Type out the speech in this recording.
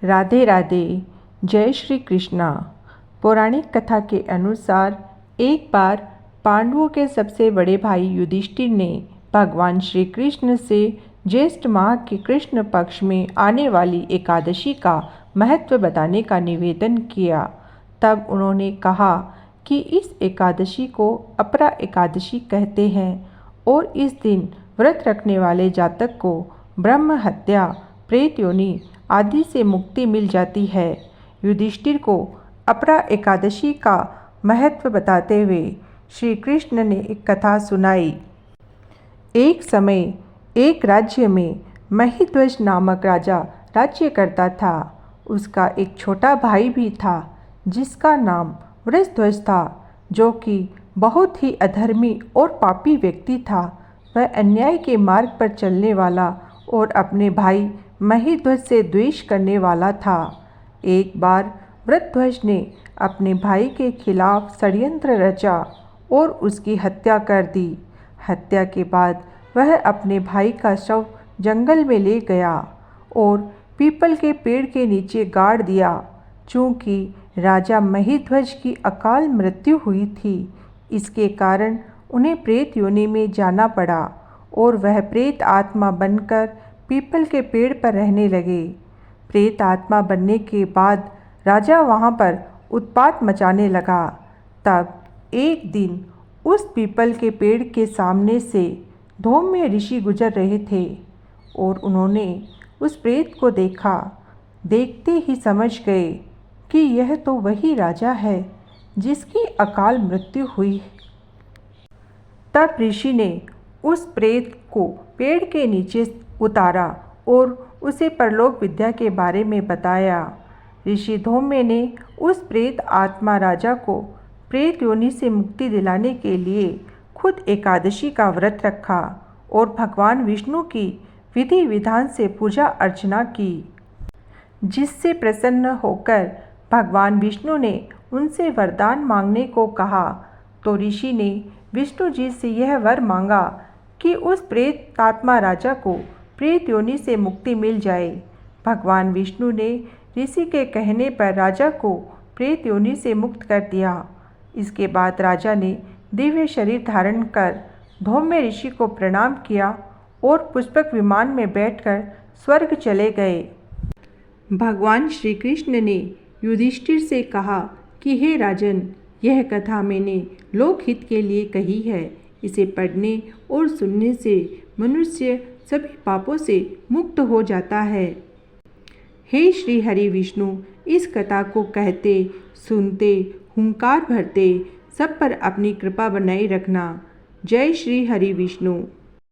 राधे राधे। जय श्री कृष्णा। पौराणिक कथा के अनुसार एक बार पांडवों के सबसे बड़े भाई युधिष्ठिर ने भगवान श्री कृष्ण से ज्येष्ठ माह के कृष्ण पक्ष में आने वाली एकादशी का महत्व बताने का निवेदन किया। तब उन्होंने कहा कि इस एकादशी को अपरा एकादशी कहते हैं और इस दिन व्रत रखने वाले जातक को ब्रह्म हत्या, प्रेत योनि आदि से मुक्ति मिल जाती है। युधिष्ठिर को अपरा एकादशी का महत्व बताते हुए श्री कृष्ण ने एक कथा सुनाई। एक समय एक राज्य में महिध्वज नामक राजा राज्य करता था। उसका एक छोटा भाई भी था जिसका नाम वृषध्वज था, जो कि बहुत ही अधर्मी और पापी व्यक्ति था। वह अन्याय के मार्ग पर चलने वाला और अपने भाई महिध्वज से द्वेष करने वाला था। एक बार वृषध्वज ने अपने भाई के खिलाफ षड्यंत्र रचा और उसकी हत्या कर दी। हत्या के बाद वह अपने भाई का शव जंगल में ले गया और पीपल के पेड़ के नीचे गाड़ दिया। चूँकि राजा महिध्वज की अकाल मृत्यु हुई थी, इसके कारण उन्हें प्रेत योनि में जाना पड़ा और वह प्रेत आत्मा बनकर पीपल के पेड़ पर रहने लगे। प्रेत आत्मा बनने के बाद राजा वहाँ पर उत्पात मचाने लगा। तब एक दिन उस पीपल के पेड़ के सामने से धौम्य ऋषि गुजर रहे थे और उन्होंने उस प्रेत को देखा। देखते ही समझ गए कि यह तो वही राजा है जिसकी अकाल मृत्यु हुई। तब ऋषि ने उस प्रेत को पेड़ के नीचे उतारा और उसे परलोक विद्या के बारे में बताया। ऋषि धौम्य ने उस प्रेत आत्मा राजा को प्रेत योनि से मुक्ति दिलाने के लिए खुद एकादशी का व्रत रखा और भगवान विष्णु की विधि विधान से पूजा अर्चना की, जिससे प्रसन्न होकर भगवान विष्णु ने उनसे वरदान मांगने को कहा। तो ऋषि ने विष्णु जी से यह वर मांगा कि उस प्रेत आत्मा राजा को प्रेत योनि से मुक्ति मिल जाए। भगवान विष्णु ने ऋषि के कहने पर राजा को प्रेत योनि से मुक्त कर दिया। इसके बाद राजा ने दिव्य शरीर धारण कर धौम्य ऋषि को प्रणाम किया और पुष्पक विमान में बैठकर स्वर्ग चले गए। भगवान श्री कृष्ण ने युधिष्ठिर से कहा कि हे राजन, यह कथा मैंने लोकहित के लिए कही है। इसे पढ़ने और सुनने से मनुष्य सभी पापों से मुक्त हो जाता है। हे श्री हरि विष्णु, इस कथा को कहते, सुनते, हुंकार भरते सब पर अपनी कृपा बनाए रखना। जय श्री हरि विष्णु।